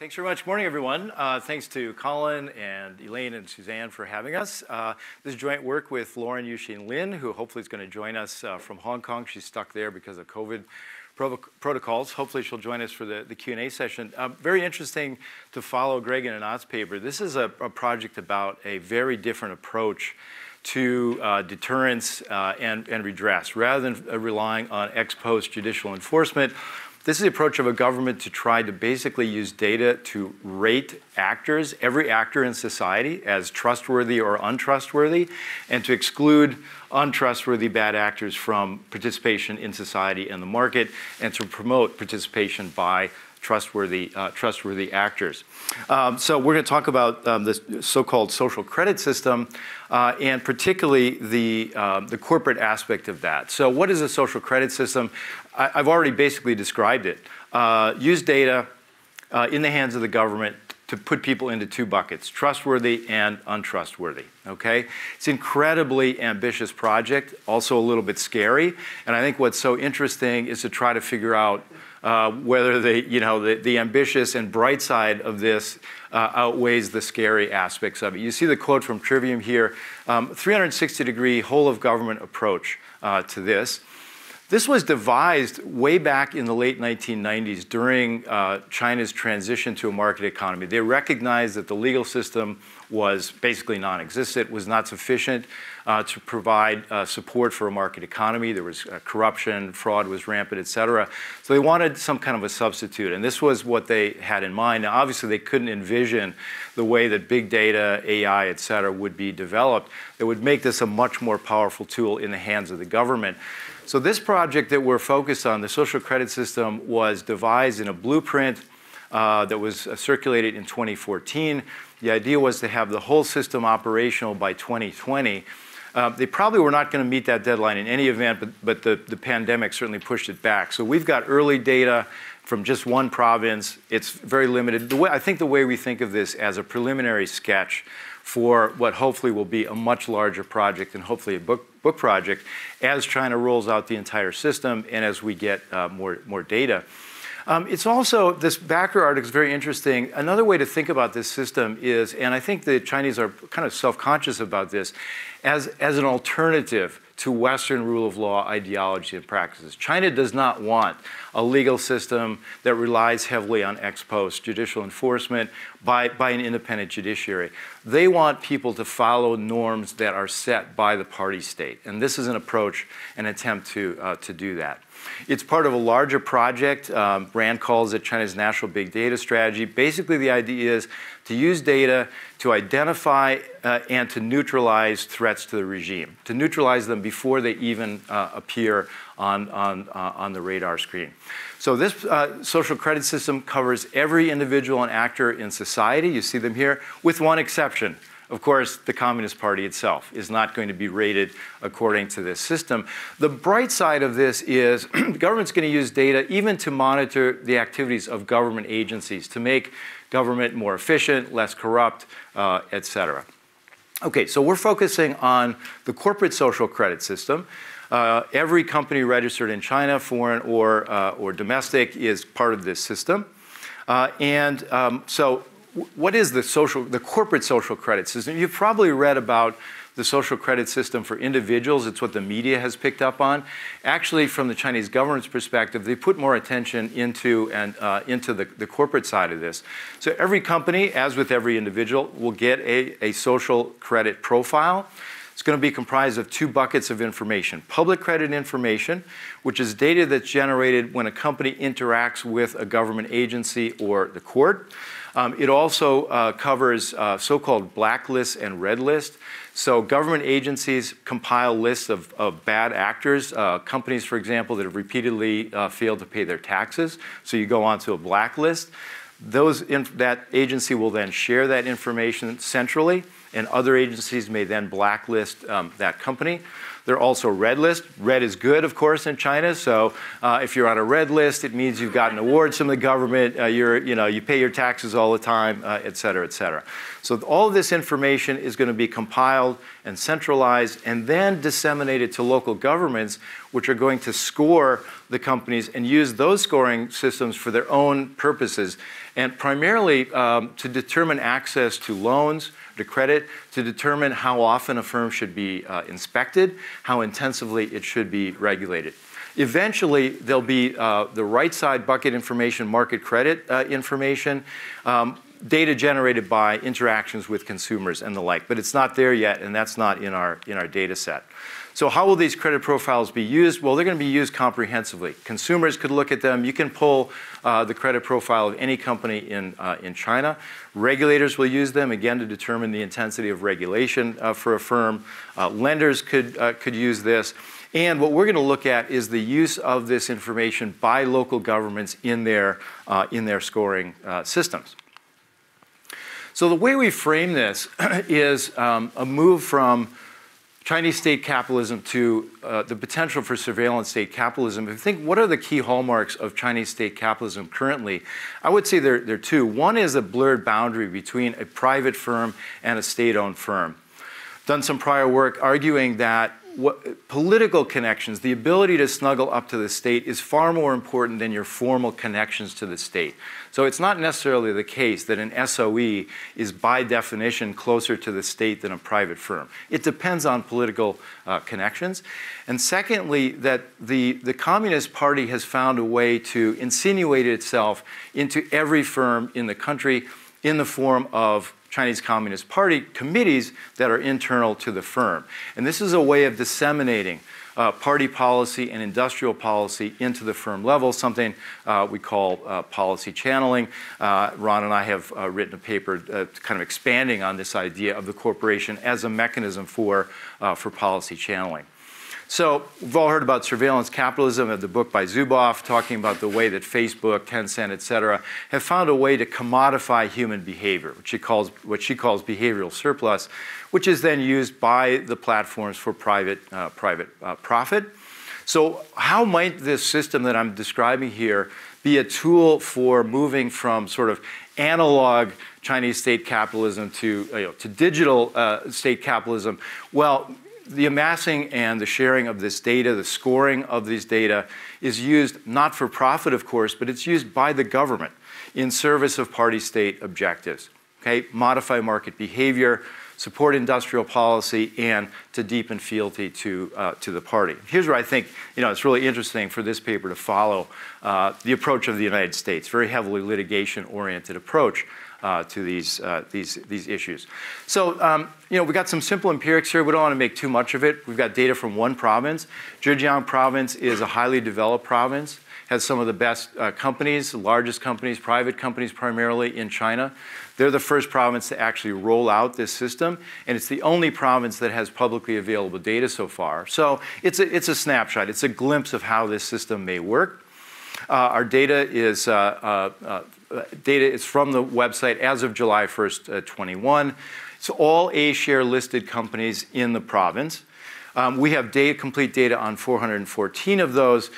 Thanks very much. Morning, everyone. Thanks to Colin and Elaine and Suzanne for having us. This is joint work with Lauren Yu-Hsin Lin, who hopefully is going to join us from Hong Kong. She's stuck there because of COVID protocols. Hopefully she'll join us for the Q&A session. Very interesting to follow Greg and Anat's paper. This is a project about a very different approach to deterrence and redress. Rather than relying on ex post judicial enforcement, this is the approach of a government to try to basically use data to rate actors, every actor in society, as trustworthy or untrustworthy, and to exclude untrustworthy bad actors from participation in society and the market, and to promote participation by trustworthy actors. So we're going to talk about the so-called social credit system, and particularly the corporate aspect of that. So what is a social credit system? I've already basically described it. Use data in the hands of the government to put people into two buckets, trustworthy and untrustworthy, okay? It's an incredibly ambitious project, also a little bit scary, and I think what's so interesting is to try to figure out whether the ambitious and bright side of this outweighs the scary aspects of it. You see the quote from Trivium here, 360-degree whole-of-government approach to this. This was devised way back in the late 1990s during China's transition to a market economy. They recognized that the legal system was basically non-existent, was not sufficient to provide support for a market economy. There was corruption, fraud was rampant, et cetera. So they wanted some kind of a substitute, and this was what they had in mind. Now, obviously, they couldn't envision the way that big data, AI, et cetera, would be developed that would make this a much more powerful tool in the hands of the government. So this project that we're focused on, the social credit system, was devised in a blueprint that was circulated in 2014. The idea was to have the whole system operational by 2020. They probably were not going to meet that deadline in any event, but the pandemic certainly pushed it back. So we've got early data from just one province. It's very limited. I think the way we think of this as a preliminary sketch for what hopefully will be a much larger project and hopefully a book project as China rolls out the entire system and as we get more data. It's also, this Backer article is very interesting. Another way to think about this system is, and I think the Chinese are kind of self-conscious about this, as an alternative to Western rule of law ideology and practices. China does not want a legal system that relies heavily on ex post judicial enforcement by an independent judiciary. They want people to follow norms that are set by the party state. And this is an approach, an attempt to do that. It's part of a larger project. Rand calls it China's National Big Data Strategy. Basically, the idea is to use data to identify and to neutralize threats to the regime, to neutralize them before they even appear on the radar screen. So this social credit system covers every individual and actor in society. You see them here, with one exception. Of course, the Communist Party itself is not going to be rated according to this system. The bright side of this is the government's going to use data even to monitor the activities of government agencies, to make government more efficient, less corrupt, et cetera. Okay, so we're focusing on the corporate social credit system. Every company registered in China, foreign or domestic, is part of this system. So what is the corporate social credit system? You've probably read about the social credit system for individuals. It's what the media has picked up on. Actually, from the Chinese government's perspective, they put more attention into the corporate side of this. So every company, as with every individual, will get a social credit profile. It's going to be comprised of two buckets of information. Public credit information, which is data that's generated when a company interacts with a government agency or the court. It also covers so-called Blacklist and Red List. So government agencies compile lists of bad actors, companies, for example, that have repeatedly failed to pay their taxes. So you go onto a blacklist. That agency will then share that information centrally, and other agencies may then blacklist that company. There are also red lists. Red is good, of course, in China. So if you're on a red list, it means you've gotten awards from the government. You pay your taxes all the time, et cetera, et cetera. So all of this information is going to be compiled and centralized, and then disseminated to local governments, which are going to score the companies and use those scoring systems for their own purposes, and primarily to determine access to loans, to credit, to determine how often a firm should be inspected, how intensively it should be regulated. Eventually, there'll be the right side bucket information, market credit information, data generated by interactions with consumers and the like, but it's not there yet, and that's not in our data set. So how will these credit profiles be used? Well, they're going to be used comprehensively. Consumers could look at them. You can pull the credit profile of any company in China. Regulators will use them, again, to determine the intensity of regulation for a firm. Lenders could use this. And what we're going to look at is the use of this information by local governments in their scoring systems. So the way we frame this is a move from Chinese state capitalism to the potential for surveillance state capitalism. If you think, what are the key hallmarks of Chinese state capitalism currently? I would say there are two. One is a blurred boundary between a private firm and a state-owned firm. Done some prior work arguing that political connections, the ability to snuggle up to the state, is far more important than your formal connections to the state. So it's not necessarily the case that an SOE is by definition closer to the state than a private firm. It depends on political connections. And secondly, that the Communist Party has found a way to insinuate itself into every firm in the country in the form of Chinese Communist Party committees that are internal to the firm. And this is a way of disseminating party policy and industrial policy into the firm level, something we call policy channeling. Ron and I have written a paper kind of expanding on this idea of the corporation as a mechanism for policy channeling. So we've all heard about surveillance capitalism, the book by Zuboff talking about the way that Facebook, Tencent, et cetera, have found a way to commodify human behavior, what she calls behavioral surplus, which is then used by the platforms for private profit. So how might this system that I'm describing here be a tool for moving from sort of analog Chinese state capitalism to digital state capitalism? Well, the amassing and the sharing of this data, the scoring of these data, is used not for profit, of course, but it's used by the government in service of party-state objectives. Okay? Modify market behavior, support industrial policy, and to deepen fealty to the party. Here's where I think it's really interesting for this paper to follow the approach of the United States, very heavily litigation-oriented approach to these issues. So, we got some simple empirics here. We don't want to make too much of it. We've got data from one province. Zhejiang province is a highly developed province, has some of the best companies, largest companies, private companies primarily in China. They're the first province to actually roll out this system, and it's the only province that has publicly available data so far. So it's a snapshot. It's a glimpse of how this system may work. Our data is from the website as of July 1st, 21. It's all A-share listed companies in the province. We have complete data on 414 of those.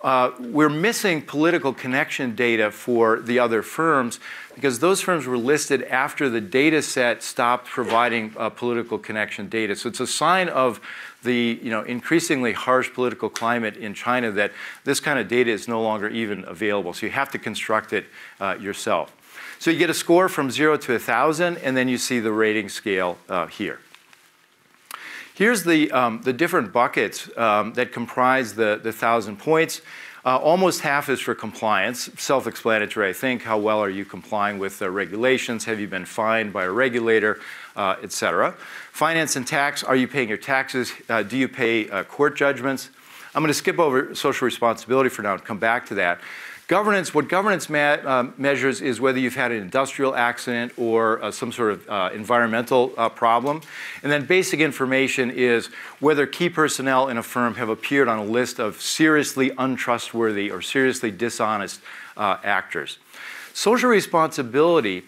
We're missing political connection data for the other firms because those firms were listed after the data set stopped providing political connection data. So it's a sign of the increasingly harsh political climate in China that this kind of data is no longer even available. So you have to construct it yourself. So you get a score from 0 to 1,000, and then you see the rating scale here. Here's the different buckets that comprise the 1,000 points. Almost half is for compliance, self-explanatory, I think. How well are you complying with regulations? Have you been fined by a regulator, et cetera? Finance and tax, are you paying your taxes? Do you pay court judgments? I'm going to skip over social responsibility for now and come back to that. Governance, what governance measures is whether you've had an industrial accident or some sort of environmental problem. And then basic information is whether key personnel in a firm have appeared on a list of seriously untrustworthy or seriously dishonest actors. Social responsibility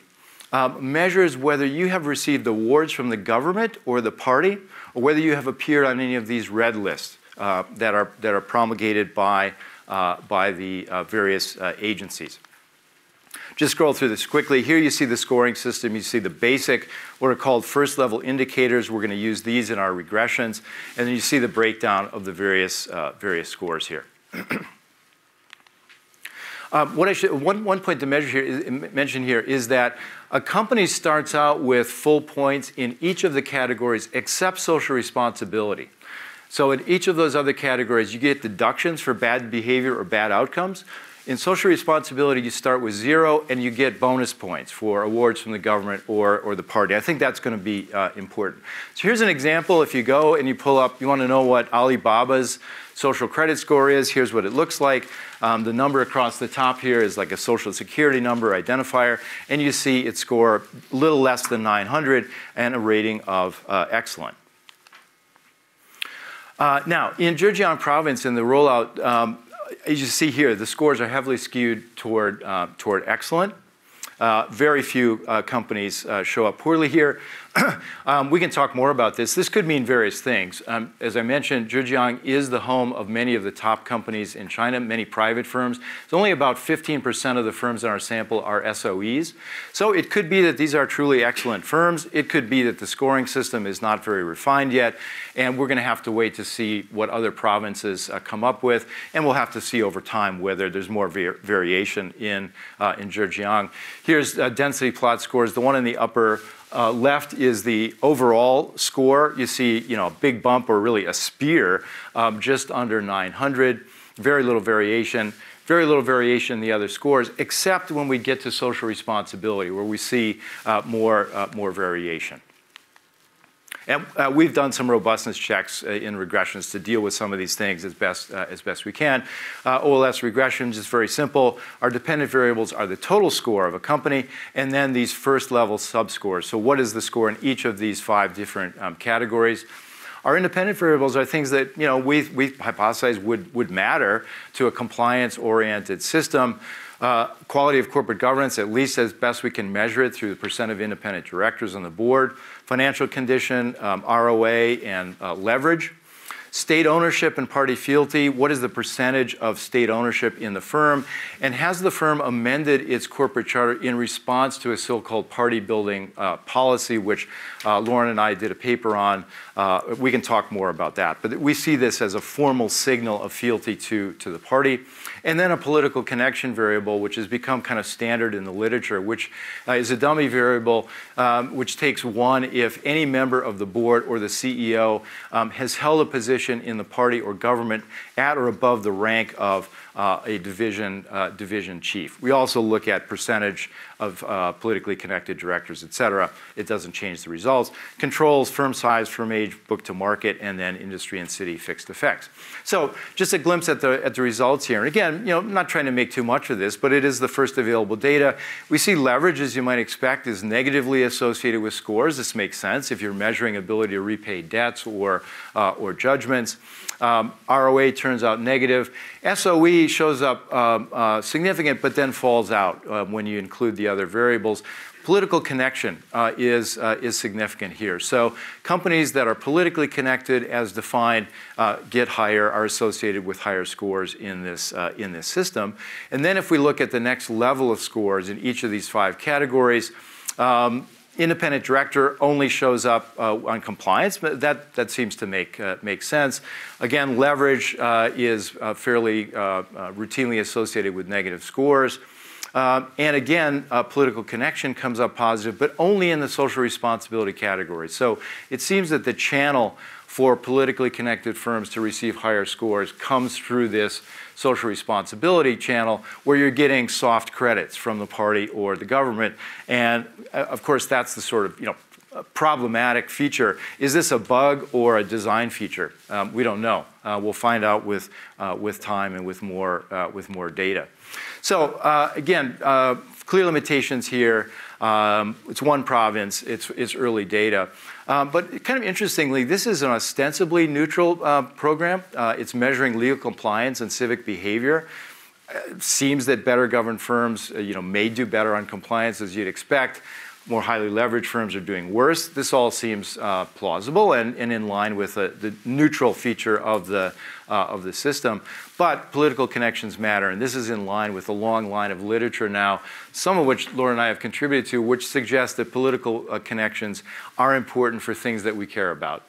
measures whether you have received awards from the government or the party, or whether you have appeared on any of these red lists that are promulgated by the various agencies. Just scroll through this quickly. Here you see the scoring system. You see the basic, what are called first level indicators. We're going to use these in our regressions. And then you see the breakdown of the various scores here. One point to mention here is that a company starts out with full points in each of the categories except social responsibility. So in each of those other categories, you get deductions for bad behavior or bad outcomes. In social responsibility, you start with 0 and you get bonus points for awards from the government or the party. I think that's going to be important. So here's an example. If you go and you pull up, you want to know what Alibaba's social credit score is. Here's what it looks like. The number across the top here is like a social security number identifier. And you see it score a little less than 900 and a rating of excellent. Now, in Zhejiang province, in the rollout, as you see here, the scores are heavily skewed toward excellent. Very few companies show up poorly here. We can talk more about this. This could mean various things. As I mentioned, Zhejiang is the home of many of the top companies in China, many private firms. It's only about 15% of the firms in our sample are SOEs. So it could be that these are truly excellent firms. It could be that the scoring system is not very refined yet, and we're going to have to wait to see what other provinces come up with, and we'll have to see over time whether there's more variation in Zhejiang. Here's density plot scores. The one in the upper left is the overall score. You see, a big bump or really a spear just under 900. Very little variation. Very little variation in the other scores, except when we get to social responsibility, where we see more variation. And we've done some robustness checks in regressions to deal with some of these things as best we can. OLS regressions is very simple. Our dependent variables are the total score of a company, and then these first level subscores. So what is the score in each of these 5 different categories? Our independent variables are things that we hypothesize would matter to a compliance-oriented system. Quality of corporate governance, at least as best we can measure it through the percent of independent directors on the board. Financial condition, ROA, and leverage. State ownership and party fealty. What is the percentage of state ownership in the firm? And has the firm amended its corporate charter in response to a so-called party building policy, which Lauren and I did a paper on. We can talk more about that. But we see this as a formal signal of fealty to the party. And then a political connection variable, which has become kind of standard in the literature, which is a dummy variable, which takes 1 if any member of the board or the CEO has held a position in the party or government at or above the rank of a division chief. We also look at percentage of politically connected directors, et cetera. It doesn't change the results. Controls, firm size, firm age, book to market, and then industry and city fixed effects. So just a glimpse at the results here. And again, I'm not trying to make too much of this, but it is the first available data. We see leverage, as you might expect, is negatively associated with scores. This makes sense if you're measuring ability to repay debts or judgments. ROA turns out negative. SOE shows up significant, but then falls out when you include the other variables. Political connection is significant here. So companies that are politically connected as defined get higher, are associated with higher scores in this system. And then if we look at the next level of scores in each of these 5 categories, independent director only shows up on compliance, but that seems to make sense. Again, leverage is fairly routinely associated with negative scores. And again, political connection comes up positive, but only in the social responsibility category. So it seems that the channel for politically connected firms to receive higher scores comes through this social responsibility channel where you're getting soft credits from the party or the government. And of course, that's the sort of problematic feature. Is this a bug or a design feature? We don't know. We'll find out with time and with more data. So again, clear limitations here. It's one province. It's early data. But kind of interestingly, this is an ostensibly neutral program. It's measuring legal compliance and civic behavior. It seems that better governed firms may do better on compliance, as you'd expect. more highly leveraged firms are doing worse. This all seems plausible and in line with the neutral feature of the system. But political connections matter, and this is in line with a long line of literature now, some of which Laura and I have contributed to, which suggests that political connections are important for things that we care about.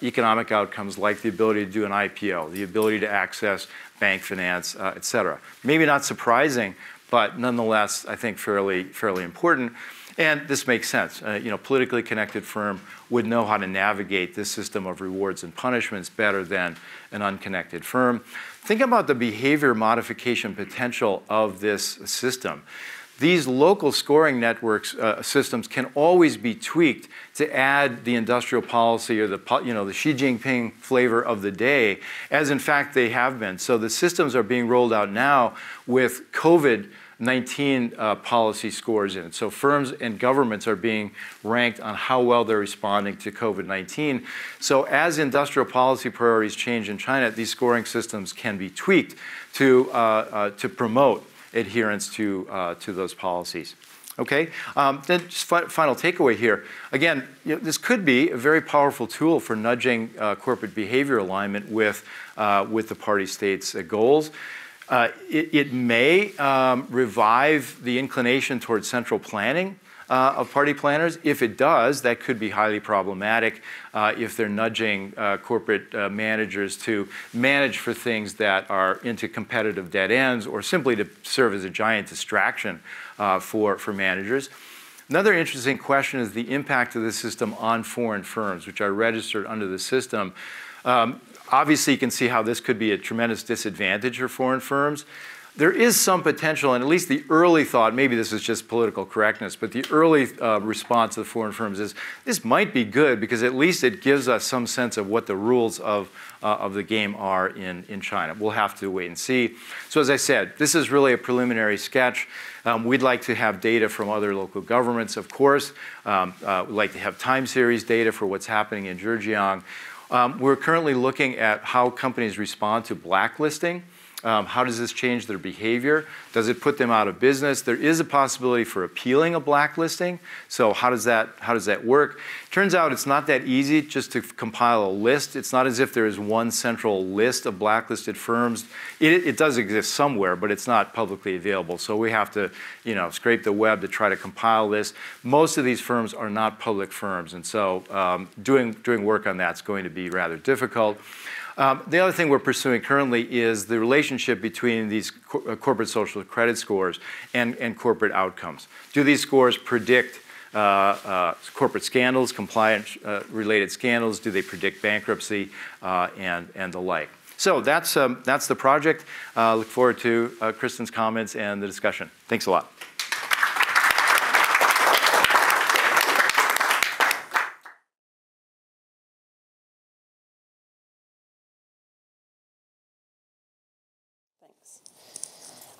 Economic outcomes like the ability to do an IPO, the ability to access bank finance, et cetera. Maybe not surprising, but nonetheless, I think fairly important. And this makes sense. Politically connected firm would know how to navigate this system of rewards and punishments better than an unconnected firm. Think about the behavior modification potential of this system. These local scoring networks systems can always be tweaked to add the industrial policy or the Xi Jinping flavor of the day, as in fact they have been. So the systems are being rolled out now with COVID-19 policy scores in it. So firms and governments are being ranked on how well they're responding to COVID-19. So as industrial policy priorities change in China, these scoring systems can be tweaked to promote adherence to those policies. Okay, then just final takeaway here. Again, this could be a very powerful tool for nudging corporate behavior alignment with the party states' goals. It may revive the inclination towards central planning of party planners. If it does, that could be highly problematic if they're nudging corporate managers to manage for things that are into competitive dead ends or simply to serve as a giant distraction for managers. Another interesting question is the impact of the system on foreign firms, which are registered under the system. Obviously, you can see how this could be a tremendous disadvantage for foreign firms. There is some potential, and at least the early thought, maybe this is just political correctness, but the early response of the foreign firms is this might be good because at least it gives us some sense of what the rules of the game are in China. We'll have to wait and see. So as I said, this is really a preliminary sketch. We'd like to have data from other local governments, of course. We'd like to have time series data for what's happening in Zhejiang. We're currently looking at how companies respond to blacklisting. How does this change their behavior? Does it put them out of business? There is a possibility for appealing a blacklisting. So how does that work? Turns out it's not that easy just to compile a list. It's not as if there is one central list of blacklisted firms. It does exist somewhere, but it's not publicly available. So we have to, scrape the web to try to compile this. Most of these firms are not public firms, and so doing work on that's going to be rather difficult. The other thing we're pursuing currently is the relationship between these corporate social credit scores and corporate outcomes. Do these scores predict corporate scandals, compliance-related scandals? Do they predict bankruptcy and the like? So that's the project. Look forward to Kristin's comments and the discussion. Thanks a lot.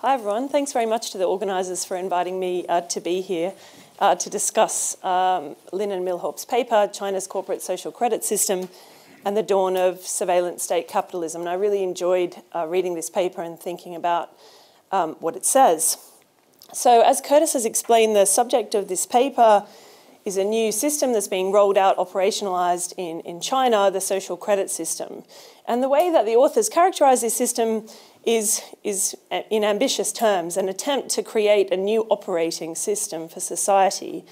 Hi everyone, thanks very much to the organisers for inviting me to be here to discuss Lin and Milhaupt's paper, China's Corporate Social Credit System and the Dawn of Surveillance State Capitalism. And I really enjoyed reading this paper and thinking about what it says. So as Curtis has explained, the subject of this paper is a new system that's being rolled out, operationalised in China, the social credit system. And the way that the authors characterise this system is in ambitious terms, an attempt to create a new operating system for society,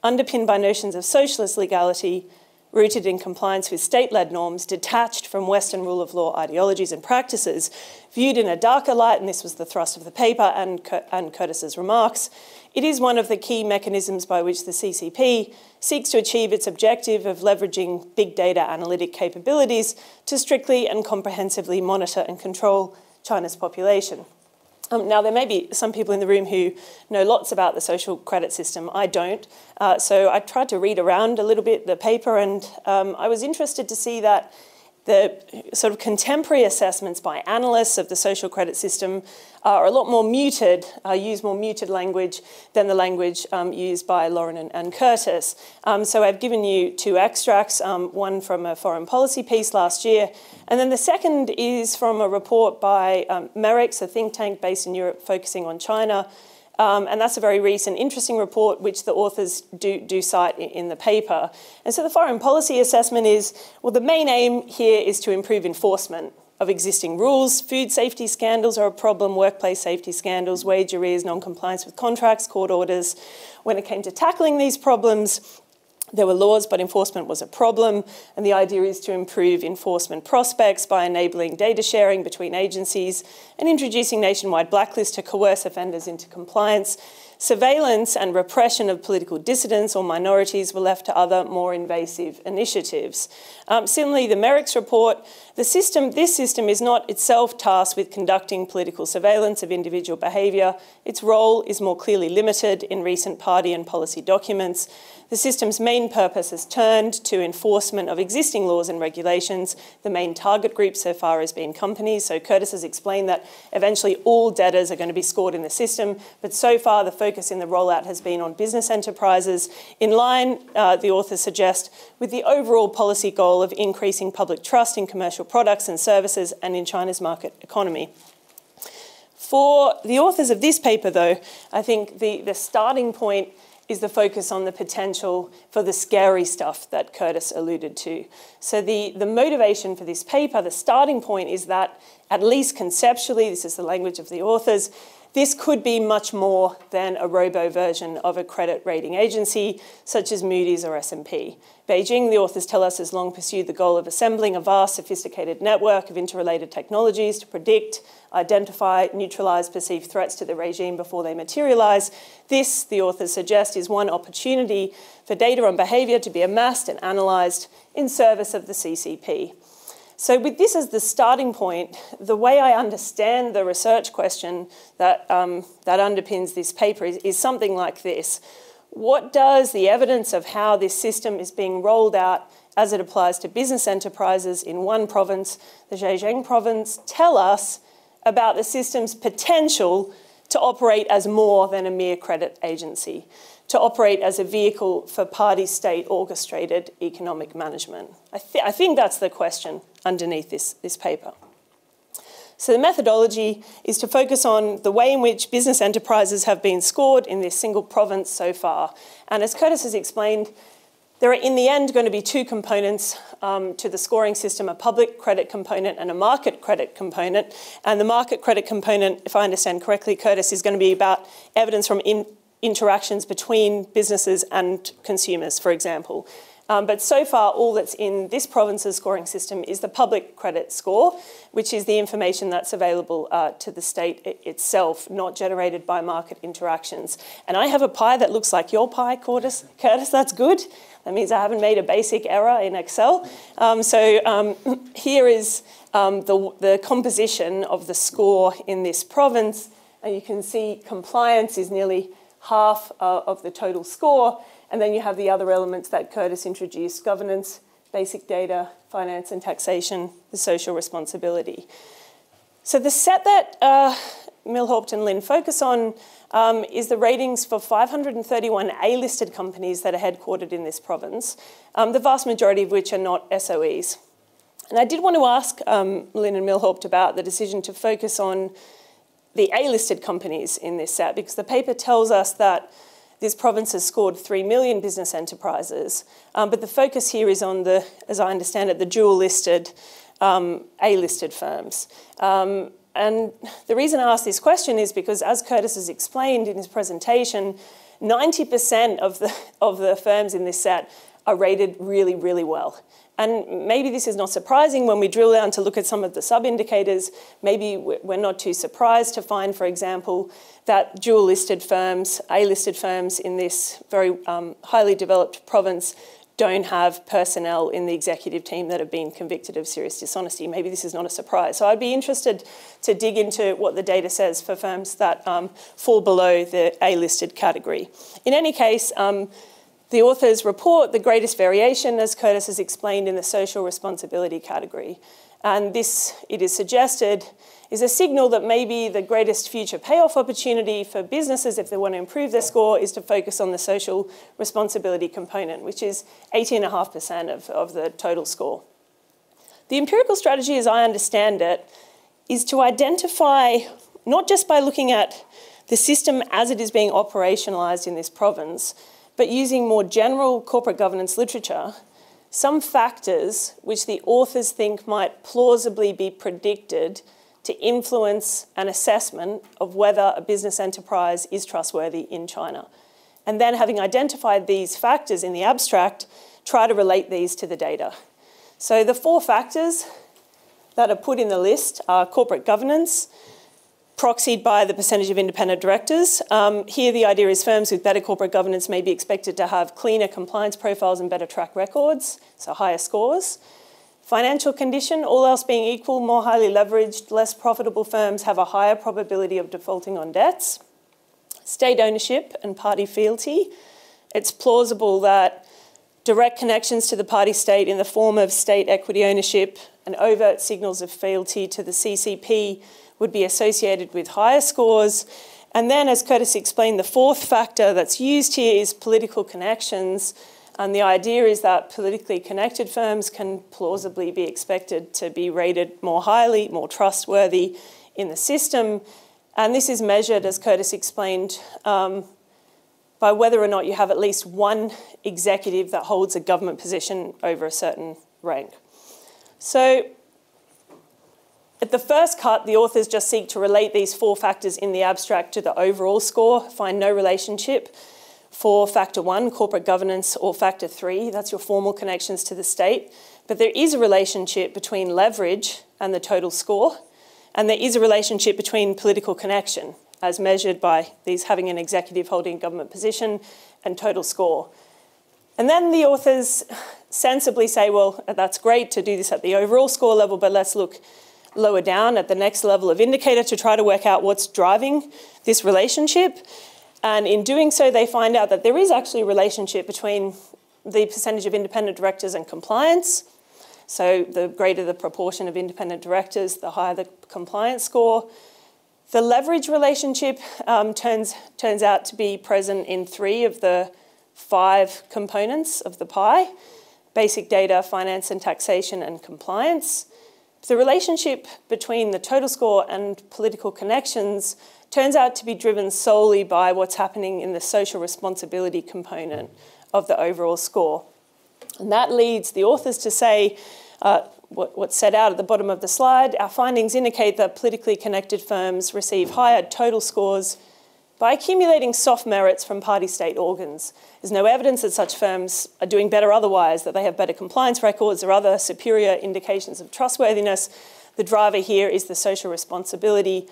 underpinned by notions of socialist legality, rooted in compliance with state-led norms, detached from Western rule of law ideologies and practices, viewed in a darker light, and this was the thrust of the paper and Curtis's remarks. It is one of the key mechanisms by which the CCP seeks to achieve its objective of leveraging big data analytic capabilities to strictly and comprehensively monitor and control China's population. Now, there may be some people in the room who know lots about the social credit system. I don't. So I tried to read around a little bit the paper, and I was interested to see that the sort of contemporary assessments by analysts of the social credit system are a lot more muted, use more muted language than the language used by Lauren and Curtis. So I've given you two extracts, one from a foreign policy piece last year, and then the second is from a report by Merix, a think tank based in Europe focusing on China, And that's a very recent, interesting report, which the authors do cite in the paper. And so the foreign policy assessment is, well, the main aim here is to improve enforcement of existing rules. Food safety scandals are a problem, workplace safety scandals, wage arrears, non-compliance with contracts, court orders. When it came to tackling these problems, there were laws, but enforcement was a problem, and the idea is to improve enforcement prospects by enabling data sharing between agencies and introducing nationwide blacklists to coerce offenders into compliance. Surveillance and repression of political dissidents or minorities were left to other, more invasive initiatives. Similarly, the Merrick's report, this system is not itself tasked with conducting political surveillance of individual behaviour. Its role is more clearly limited in recent party and policy documents. The system's main purpose has turned to enforcement of existing laws and regulations. The main target group so far has been companies. So Curtis has explained that eventually all debtors are going to be scored in the system, but so far the focus in the rollout has been on business enterprises, in line, the authors suggest, with the overall policy goal of increasing public trust in commercial products and services and in China's market economy. For the authors of this paper, though, I think the starting point is the focus on the potential for the scary stuff that Curtis alluded to. So the motivation for this paper, the starting point is that, at least conceptually, this is the language of the authors, this could be much more than a robo version of a credit rating agency, such as Moody's or S&P. Beijing, the authors tell us, has long pursued the goal of assembling a vast, sophisticated network of interrelated technologies to predict, identify, neutralise perceived threats to the regime before they materialise. This, the authors suggest, is one opportunity for data on behaviour to be amassed and analysed in service of the CCP. So with this as the starting point, the way I understand the research question that underpins this paper is something like this. What does the evidence of how this system is being rolled out as it applies to business enterprises in one province, the Zhejiang province, tell us about the system's potential to operate as more than a mere credit agency, to operate as a vehicle for party-state orchestrated economic management? I think that's the question underneath this paper. So the methodology is to focus on the way in which business enterprises have been scored in this single province so far. And as Curtis has explained, there are in the end going to be two components to the scoring system, a public credit component and a market credit component. And the market credit component, if I understand correctly, Curtis, is going to be about evidence from interactions between businesses and consumers, for example. But so far, all that's in this province's scoring system is the public credit score, which is the information that's available to the state itself, not generated by market interactions. And I have a pie that looks like your pie, Curtis. That's good. That means I haven't made a basic error in Excel. Here is the composition of the score in this province. And you can see compliance is nearly half of the total score. And then you have the other elements that Curtis introduced: governance, basic data, finance and taxation, the social responsibility. So the set that Milhaupt and Lin focus on is the ratings for 531 A-listed companies that are headquartered in this province, the vast majority of which are not SOEs. And I did want to ask Lin and Milhaupt about the decision to focus on the A-listed companies in this set, because the paper tells us that this province has scored 3 million business enterprises, but the focus here is on the, as I understand it, the dual-listed A-listed firms. And the reason I ask this question is because, as Curtis has explained in his presentation, 90% of the firms in this set are rated really, really well. And maybe this is not surprising when we drill down to look at some of the sub-indicators. Maybe we're not too surprised to find, for example, that dual-listed firms, A-listed firms in this very highly developed province don't have personnel in the executive team that have been convicted of serious dishonesty. Maybe this is not a surprise. So I'd be interested to dig into what the data says for firms that fall below the A-listed category. In any case, the authors report the greatest variation, as Curtis has explained, in the social responsibility category. And this, it is suggested, is a signal that maybe the greatest future payoff opportunity for businesses, if they want to improve their score, is to focus on the social responsibility component, which is 18.5% of the total score. The empirical strategy, as I understand it, is to identify, not just by looking at the system as it is being operationalised in this province, but using more general corporate governance literature, some factors which the authors think might plausibly be predicted to influence an assessment of whether a business enterprise is trustworthy in China. And then, having identified these factors in the abstract, try to relate these to the data. So the 4 factors that are put in the list are corporate governance, proxied by the percentage of independent directors. Here the idea is firms with better corporate governance may be expected to have cleaner compliance profiles and better track records, so higher scores. Financial condition, all else being equal, more highly leveraged, less profitable firms have a higher probability of defaulting on debts. State ownership and party fealty. It's plausible that direct connections to the party state in the form of state equity ownership and overt signals of fealty to the CCP would be associated with higher scores. And then, as Curtis explained, the 4th factor that's used here is political connections. And the idea is that politically connected firms can plausibly be expected to be rated more highly, more trustworthy in the system. And this is measured, as Curtis explained, by whether or not you have at least one executive that holds a government position over a certain rank. So at the first cut, the authors just seek to relate these 4 factors in the abstract to the overall score, find no relationship for factor 1, corporate governance, or factor 3, that's your formal connections to the state. But there is a relationship between leverage and the total score, and there is a relationship between political connection, as measured by these having an executive holding a government position, and total score. And then the authors sensibly say, well, that's great to do this at the overall score level, but let's look lower down at the next level of indicator to try to work out what's driving this relationship. And in doing so, they find out that there is actually a relationship between the percentage of independent directors and compliance. So the greater the proportion of independent directors, the higher the compliance score. The leverage relationship turns out to be present in 3 of the 5 components of the pie: basic data, finance and taxation, and compliance. The relationship between the total score and political connections turns out to be driven solely by what's happening in the social responsibility component of the overall score. And that leads the authors to say, what's set out at the bottom of the slide, our findings indicate that politically connected firms receive higher total scores by accumulating soft merits from party state organs. There's no evidence that such firms are doing better otherwise, that they have better compliance records or other superior indications of trustworthiness. The driver here is the social responsibility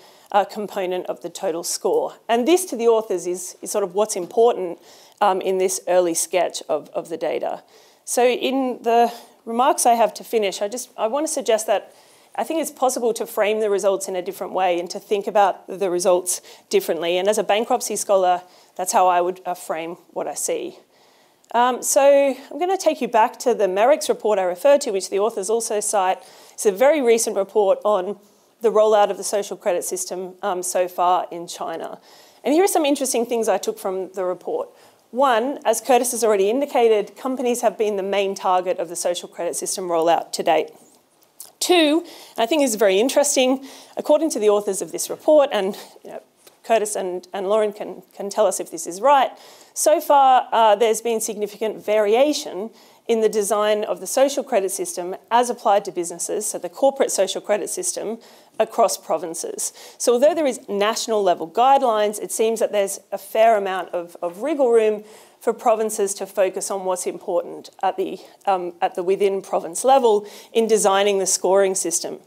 component of the total score. And this, to the authors, is sort of what's important in this early sketch of the data. So in the remarks I have to finish, I want to suggest that I think it's possible to frame the results in a different way and to think about the results differently. And as a bankruptcy scholar, that's how I would frame what I see. So I'm going to take you back to the Merrick's report I referred to, which the authors also cite. It's a very recent report on the rollout of the social credit system so far in China. And here are some interesting things I took from the report. One, as Curtis has already indicated, companies have been the main target of the social credit system rollout to date. Two, and I think this is very interesting, according to the authors of this report, and Curtis and Lauren can tell us if this is right, so far there's been significant variation in the design of the social credit system as applied to businesses, so the corporate social credit system, across provinces. So although there is national level guidelines, it seems that there's a fair amount of wriggle room for provinces to focus on what's important at the within province level in designing the scoring system.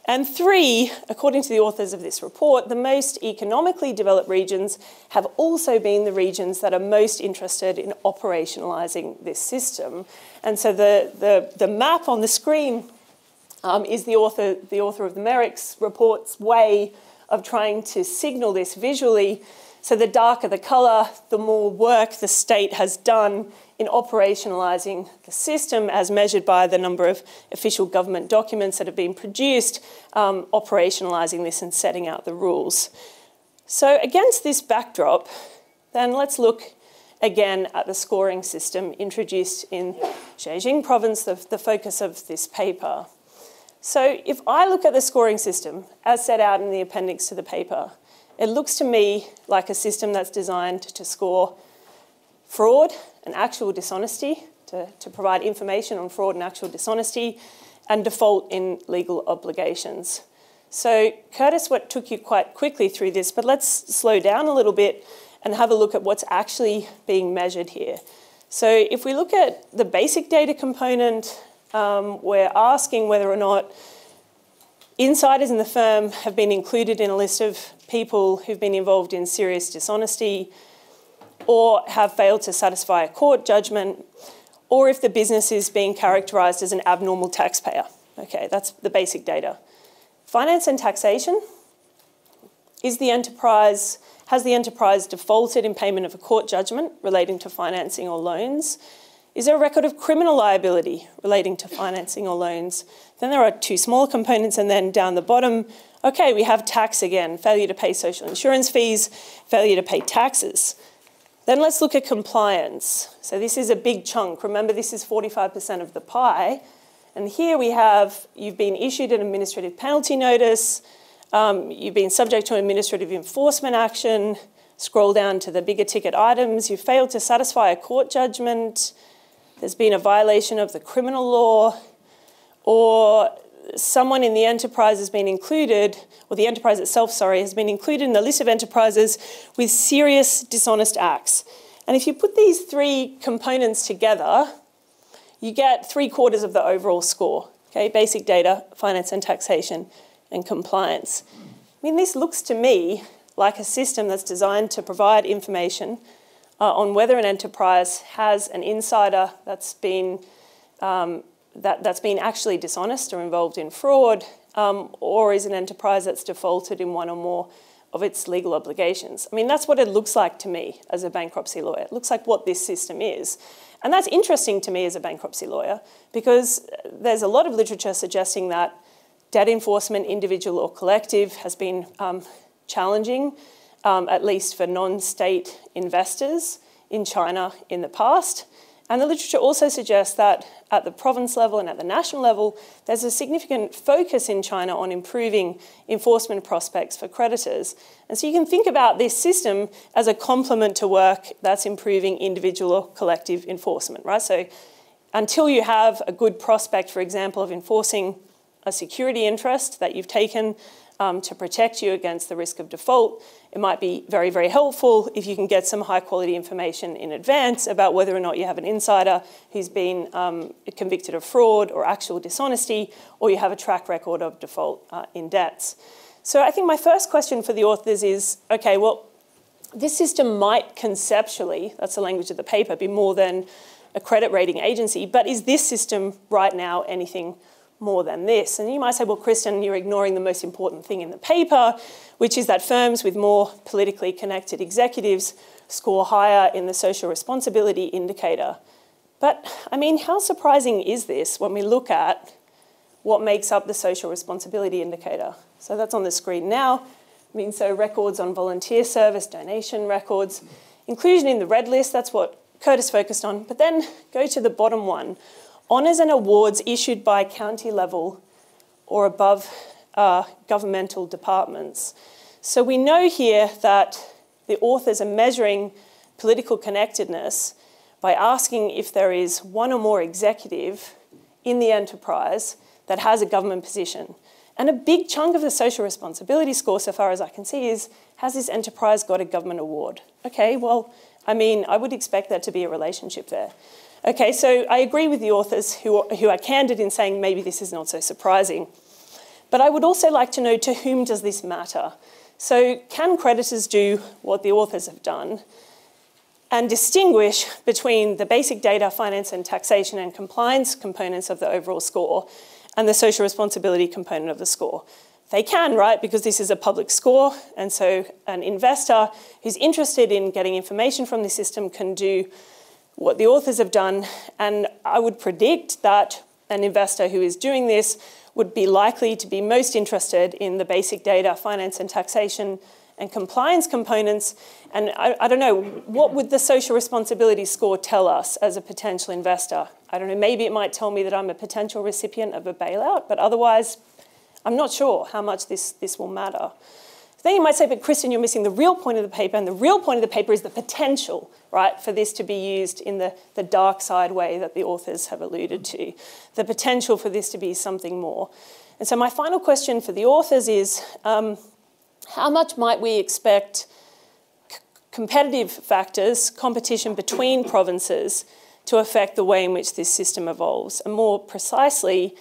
And three, according to the authors of this report, the most economically developed regions have also been the regions that are most interested in operationalising this system. And so the map on the screen is the author of the Merrick's report's way of trying to signal this visually. So the darker the colour, the more work the state has done in operationalising the system as measured by the number of official government documents that have been produced, operationalising this and setting out the rules. So against this backdrop, then let's look again at the scoring system introduced in Zhejiang province, the focus of this paper. So if I look at the scoring system as set out in the appendix to the paper, It looks to me like a system that's designed to score fraud and actual dishonesty, to provide information on fraud and actual dishonesty, and default in legal obligations. So Curtis took you quite quickly through this, but let's slow down a little bit and have a look at what's actually being measured here. So if we look at the basic data component, we're asking whether or not insiders in the firm have been included in a list of people who've been involved in serious dishonesty or have failed to satisfy a court judgment, or if the business is being characterised as an abnormal taxpayer. Okay, that's the basic data. Finance and taxation. Has the enterprise defaulted in payment of a court judgment relating to financing or loans? Is there a record of criminal liability relating to financing or loans? Then there are two smaller components, and then down the bottom, okay, we have tax again, failure to pay social insurance fees, failure to pay taxes. Then let's look at compliance. So this is a big chunk. Remember, this is 45% of the pie. And here we have, you've been issued an administrative penalty notice, you've been subject to administrative enforcement action, scroll down to the bigger ticket items, you failed to satisfy a court judgment, there's been a violation of the criminal law, or someone in the enterprise has been included, or the enterprise itself, sorry, has been included in the list of enterprises with serious dishonest acts. And if you put these three components together, you get 3/4 of the overall score, okay? Basic data, finance and taxation, and compliance. I mean, this looks to me like a system that's designed to provide information on whether an enterprise has an insider that's been actually dishonest or involved in fraud, or is an enterprise that's defaulted in one or more of its legal obligations. I mean, that's what it looks like to me as a bankruptcy lawyer. It looks like what this system is. And that's interesting to me as a bankruptcy lawyer, because there's a lot of literature suggesting that debt enforcement, individual or collective, has been challenging, at least for non-state investors in China in the past. And the literature also suggests that at the province level and at the national level, there's a significant focus in China on improving enforcement prospects for creditors. And so you can think about this system as a complement to work that's improving individual or collective enforcement, right? So until you have a good prospect, for example, of enforcing a security interest that you've taken to protect you against the risk of default, it might be very, very helpful if you can get some high quality information in advance about whether or not you have an insider who's been convicted of fraud or actual dishonesty, or you have a track record of default in debts. So I think my first question for the authors is, okay, well, this system might conceptually, that's the language of the paper, be more than a credit rating agency, but is this system right now anything more than this? And you might say, well, Kristin, you're ignoring the most important thing in the paper, which is that firms with more politically connected executives score higher in the social responsibility indicator. But, I mean, how surprising is this when we look at what makes up the social responsibility indicator? So that's on the screen now. I mean, so records on volunteer service, donation records, inclusion in the red list, that's what Curtis focused on. But then go to the bottom one. Honours and awards issued by county level or above governmental departments. So we know here that the authors are measuring political connectedness by asking if there is one or more executive in the enterprise that has a government position. And a big chunk of the social responsibility score, so far as I can see, is, has this enterprise got a government award? Okay, well, I mean, I would expect there to be a relationship there. Okay, so I agree with the authors who are candid in saying maybe this is not so surprising. But I would also like to know, to whom does this matter? So can creditors do what the authors have done and distinguish between the basic data, finance and taxation and compliance components of the overall score and the social responsibility component of the score? They can, right, because this is a public score, and so an investor who's interested in getting information from the system can do what the authors have done, and I would predict that an investor who is doing this would be likely to be most interested in the basic data, finance and taxation and compliance components. And I don't know, what would the social responsibility score tell us as a potential investor? I don't know, maybe it might tell me that I'm a potential recipient of a bailout, but otherwise I'm not sure how much this will matter. Then you might say, but Kristin, you're missing the real point of the paper, and the real point of the paper is the potential, right, for this to be used in the dark side way that the authors have alluded to, the potential for this to be something more. And so my final question for the authors is, how much might we expect competitive factors, competition between provinces, to affect the way in which this system evolves? And more precisely,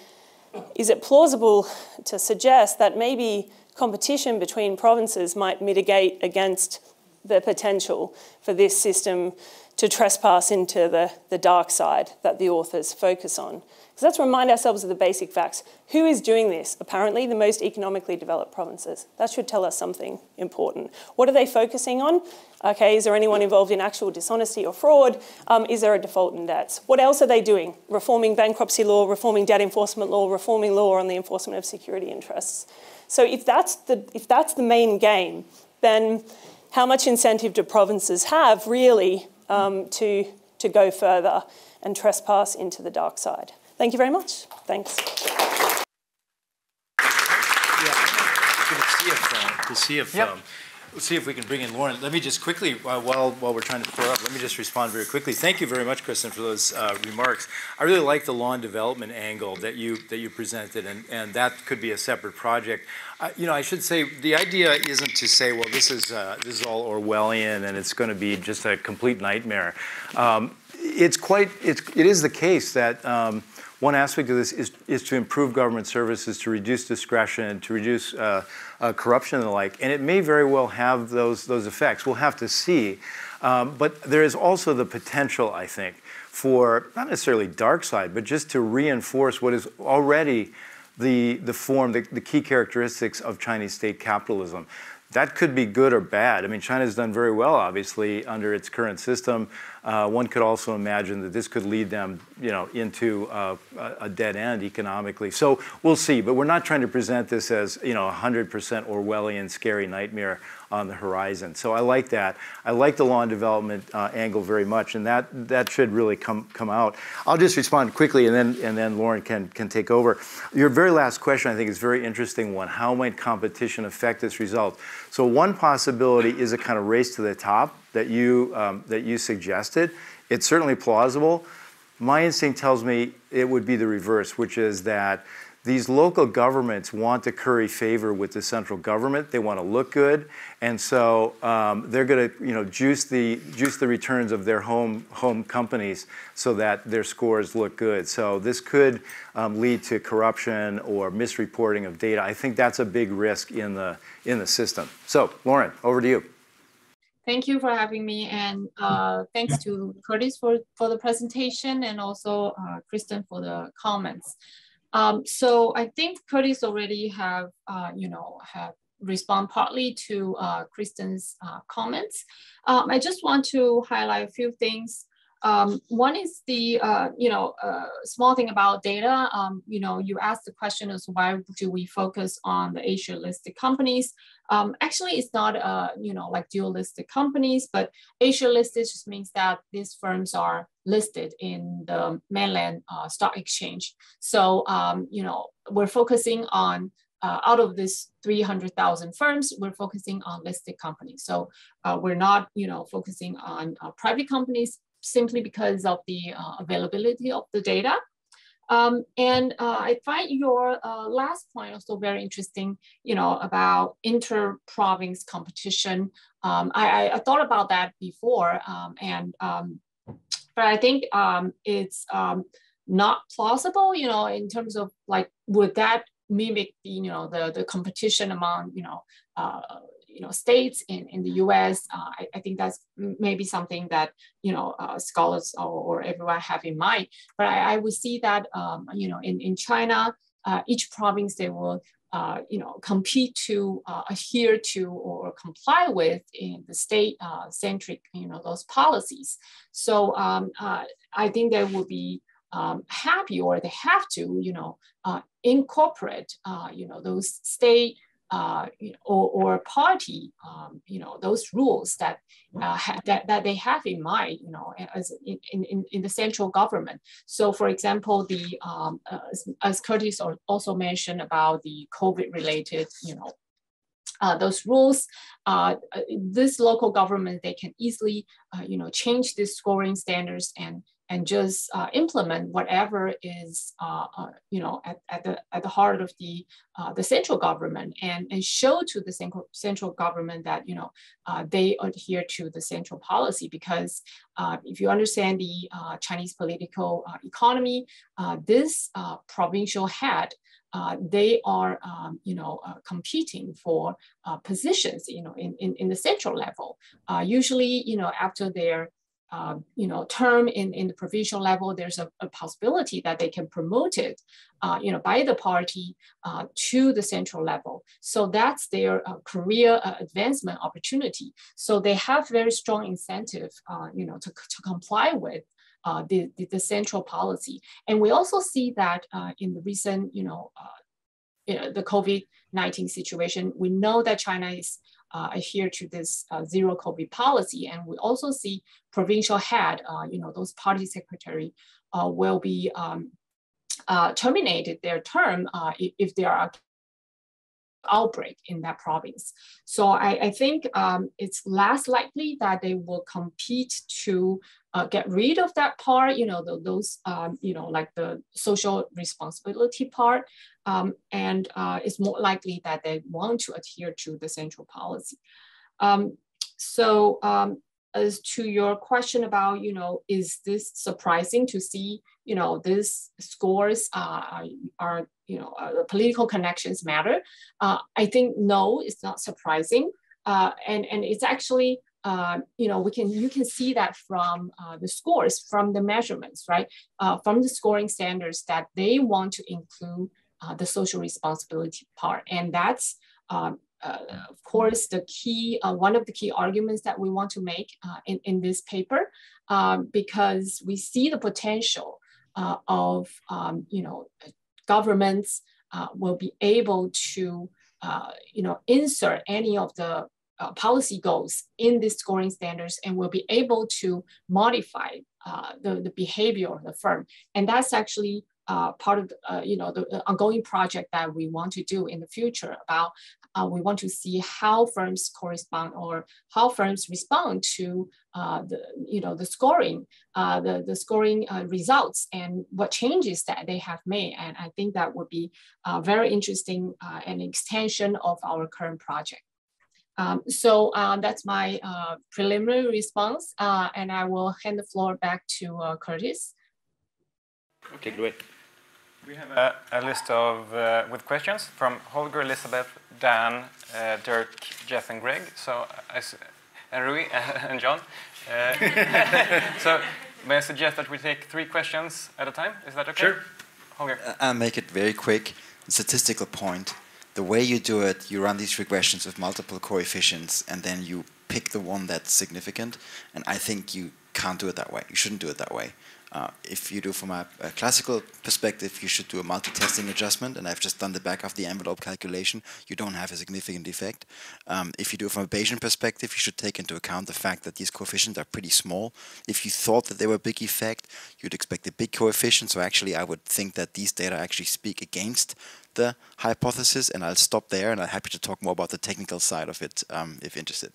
is it plausible to suggest that maybe competition between provinces might mitigate against the potential for this system to trespass into the dark side that the authors focus on? Because let's remind ourselves of the basic facts. Who is doing this? Apparently, the most economically developed provinces. That should tell us something important. What are they focusing on? Okay, is there anyone involved in actual dishonesty or fraud? Is there a default in debts? What else are they doing? Reforming bankruptcy law, reforming debt enforcement law, reforming law on the enforcement of security interests. So if that's the main game, then how much incentive do provinces have really to go further and trespass into the dark side? Thank you very much. Thanks. Let's see if we can bring in Lauren. Let me just quickly, while we're trying to prepare up, let me just respond very quickly. Thank you very much, Kristin, for those remarks. I really like the law and development angle that you presented, and that could be a separate project. I should say the idea isn't to say, well, this is all Orwellian and it's going to be just a complete nightmare. It is the case that one aspect of this is to improve government services, to reduce discretion, to reduce corruption and the like, and it may very well have those effects. We'll have to see. But there is also the potential, I think, for not necessarily dark side, but just to reinforce what is already the key characteristics of Chinese state capitalism. That could be good or bad. I mean, China's done very well, obviously, under its current system. One could also imagine that this could lead them, into a dead end economically. So we'll see. But we're not trying to present this as, 100% Orwellian, scary nightmare on the horizon. So I like that. I like the law and development angle very much, and that should really come out. I'll just respond quickly, and then Lauren can take over. Your very last question, I think, is a very interesting one. How might competition affect this result? So one possibility is a kind of race to the top that you suggested. It's certainly plausible. My instinct tells me it would be the reverse, which is that these local governments want to curry favor with the central government. They want to look good, and so they're going to, juice the returns of their home companies so that their scores look good. So this could lead to corruption or misreporting of data. I think that's a big risk in the system. So, Lauren, over to you. Thank you for having me, and thanks to Curtis for the presentation, and also Kristin for the comments. So I think Curtis already have respond partly to Kristin's comments. I just want to highlight a few things. One is the small thing about data. You asked the question as why do we focus on the Asia listed companies? Actually, it's not like dual listed companies, but Asia listed just means that these firms are listed in the mainland stock exchange. So we're focusing on out of this 300,000 firms, we're focusing on listed companies. So we're not focusing on private companies, simply because of the availability of the data. And I find your last point also very interesting, about inter-province competition. I thought about that before, but I think it's not plausible, in terms of like, would that mimic the competition among states in the U.S. I think that's maybe something that scholars or everyone have in mind. But I would see that in China, each province they will compete to adhere to or comply with in the state centric those policies. So I think they will be happy, or they have to incorporate those state or party, those rules that that they have in mind, as in the central government. So, for example, the as Curtis also mentioned about the COVID-related, those rules, this local government, they can easily, change these scoring standards and just implement whatever is, at the heart of the central government, and show to the central government that, they adhere to the central policy. Because if you understand the Chinese political economy, this provincial head, they are, competing for positions, in the central level. Usually, after their term in the provincial level, there's a possibility that they can promote it, by the party to the central level. So that's their career advancement opportunity. So they have very strong incentive, to comply with the central policy. And we also see that in the recent, the COVID-19 situation, we know that China is adhere to this zero COVID policy. And we also see provincial head, those party secretary will be terminated their term if there are outbreak in that province. So I think it's less likely that they will compete to get rid of that part, those, like the social responsibility part. And it's more likely that they want to adhere to the central policy. As to your question about, is this surprising to see, these scores are political connections matter? I think no, it's not surprising. And it's actually, you can see that from the scores, from the measurements, right? From the scoring standards that they want to include the social responsibility part. And that's, of course, the key, one of the key arguments that we want to make in this paper, because we see the potential of, governments will be able to, insert any of the policy goals in these scoring standards, and will be able to modify the behavior of the firm. And that's actually part of the ongoing project that we want to do in the future about we want to see how firms correspond, or how firms respond to the scoring, the scoring results, and what changes that they have made. And I think that would be very interesting, an extension of our current project. That's my preliminary response, and I will hand the floor back to Curtis. Okay, great. We have a list of with questions from Holger, Elizabeth, Dan, Dirk, Jeff, and Greg. So, and Rui and John. So, may I suggest that we take 3 questions at a time? Is that okay? Sure. Holger. I'll make it very quick. Statistical point. The way you do it, you run these regressions with multiple coefficients, and then you pick the one that's significant. And I think you can't do it that way. You shouldn't do it that way. If you do from a classical perspective, you should do a multi-testing adjustment, and I've just done the back of the envelope calculation. You don't have a significant effect. If you do it from a Bayesian perspective, you should take into account the fact that these coefficients are pretty small. If you thought that they were a big effect, you'd expect a big coefficient. So actually, I would think that these data actually speak against the hypothesis, and I'll stop there, and I'm happy to talk more about the technical side of it if interested.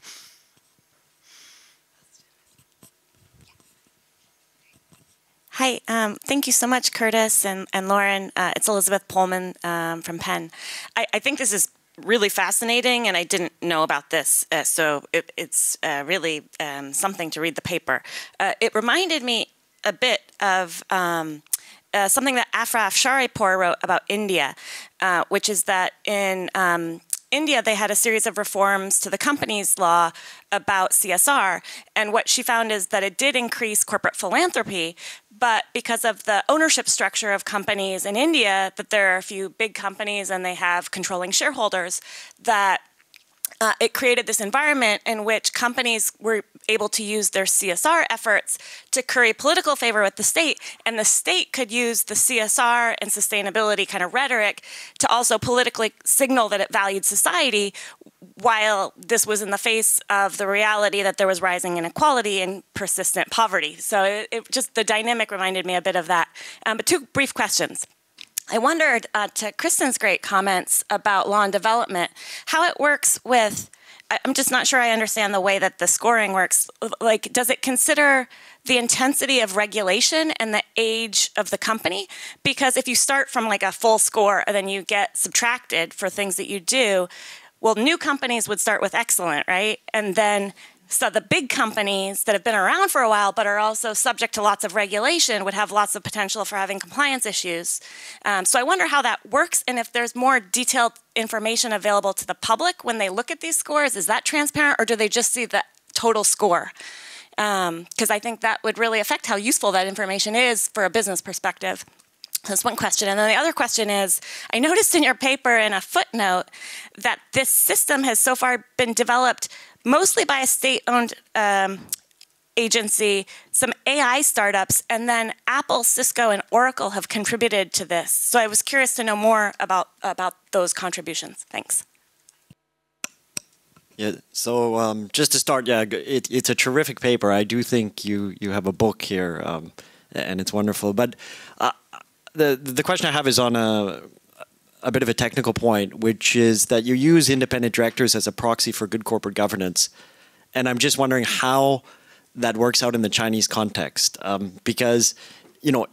Hi, thank you so much, Curtis and Lauren. It's Elizabeth Pullman from Penn. I think this is really fascinating, and I didn't know about this, so it's really something to read the paper. It reminded me a bit of something that Afra Afsharipour wrote about India, which is that in India, they had a series of reforms to the companies law about CSR, and what she found is that it did increase corporate philanthropy, but because of the ownership structure of companies in India, that there are a few big companies and they have controlling shareholders, that it created this environment in which companies were able to use their CSR efforts to curry political favor with the state, and the state could use the CSR and sustainability kind of rhetoric to also politically signal that it valued society, while this was in the face of the reality that there was rising inequality and persistent poverty. So it just, the dynamic reminded me a bit of that. But 2 brief questions. I wondered, to Kristin's great comments about law and development, how it works with, I'm just not sure I understand the way that the scoring works. Like, does it consider the intensity of regulation and the age of the company? Because if you start from like a full score and then you get subtracted for things that you do, well, new companies would start with excellent, right? And then so the big companies that have been around for a while but are also subject to lots of regulation would have lots of potential for having compliance issues. So I wonder how that works, and if there's more detailed information available to the public when they look at these scores. Is that transparent, or do they just see the total score? Because I think that would really affect how useful that information is for a business perspective. That's one question. And then the other question is, I noticed in your paper in a footnote that this system has so far been developed mostly by a state-owned agency, some AI startups, and then Apple, Cisco, and Oracle have contributed to this. So I was curious to know more about those contributions. Thanks. Yeah, so just to start, yeah, it's a terrific paper. I do think you have a book here, and it's wonderful. But the question I have is on a bit of a technical point, which is that you use independent directors as a proxy for good corporate governance. And I'm just wondering how that works out in the Chinese context. Because, you know,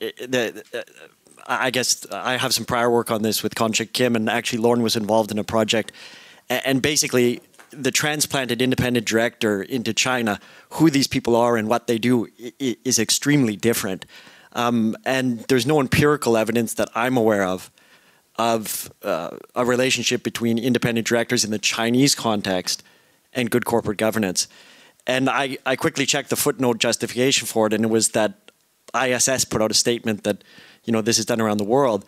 I guess I have some prior work on this with Conchik Kim, and actually Lauren was involved in a project. And basically, the transplanted independent director into China, who these people are and what they do is extremely different. And there's no empirical evidence that I'm aware of a relationship between independent directors in the Chinese context and good corporate governance. And I quickly checked the footnote justification for it, and it was that ISS put out a statement that, you know, this is done around the world.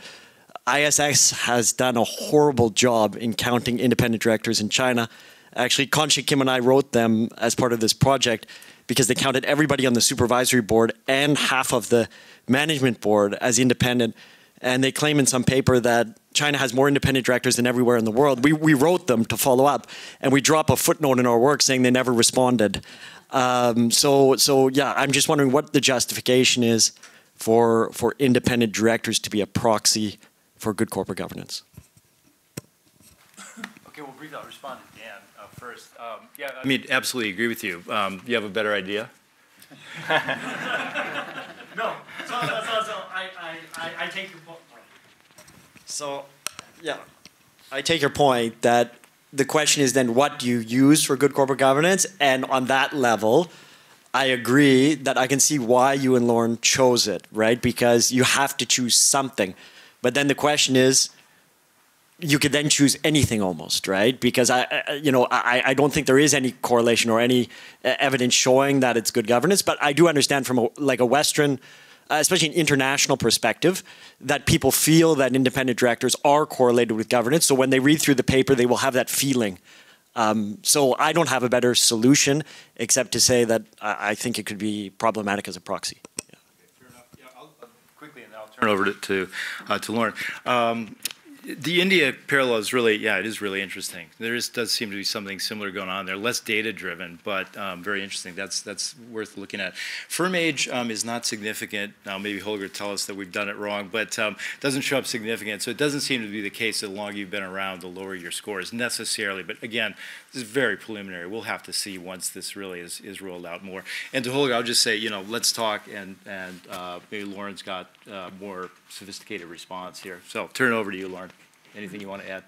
ISS has done a horrible job in counting independent directors in China. Actually, Conchik Kim and I wrote them as part of this project because they counted everybody on the supervisory board and half of the management board as independent. And they claim in some paper that China has more independent directors than everywhere in the world. We wrote them to follow up, and we drop a footnote in our work saying they never responded. So yeah, I'm just wondering what the justification is for independent directors to be a proxy for good corporate governance. Okay, we'll briefly respond to Dan first. Yeah, I mean, absolutely agree with you. You have a better idea? No. So I take your point. So, yeah, I take your point that the question is then what do you use for good corporate governance? And on that level, I agree that I can see why you and Lauren chose it, right? Because you have to choose something. But then the question is, you could then choose anything almost, right? Because I don't think there is any correlation or any evidence showing that it's good governance. But I do understand from a Western, especially an international perspective, that people feel that independent directors are correlated with governance. So when they read through the paper, they will have that feeling. So I don't have a better solution except to say that I think it could be problematic as a proxy. Yeah. Okay, fair enough. Yeah, I'll quickly, and I'll turn over to Lauren. The India parallel is really, yeah, it is really interesting. Does seem to be something similar going on there, less data-driven, but very interesting. That's worth looking at. Firm age is not significant. Now, maybe Holger will tell us that we've done it wrong, but doesn't show up significant. So it doesn't seem to be the case that the longer you've been around, the lower your scores necessarily. But again, this is very preliminary. We'll have to see once this really is rolled out more. And to Holger, I'll just say, you know, let's talk, and maybe Lauren's got more sophisticated response here. So turn it over to you, Lauren. Anything you want to add?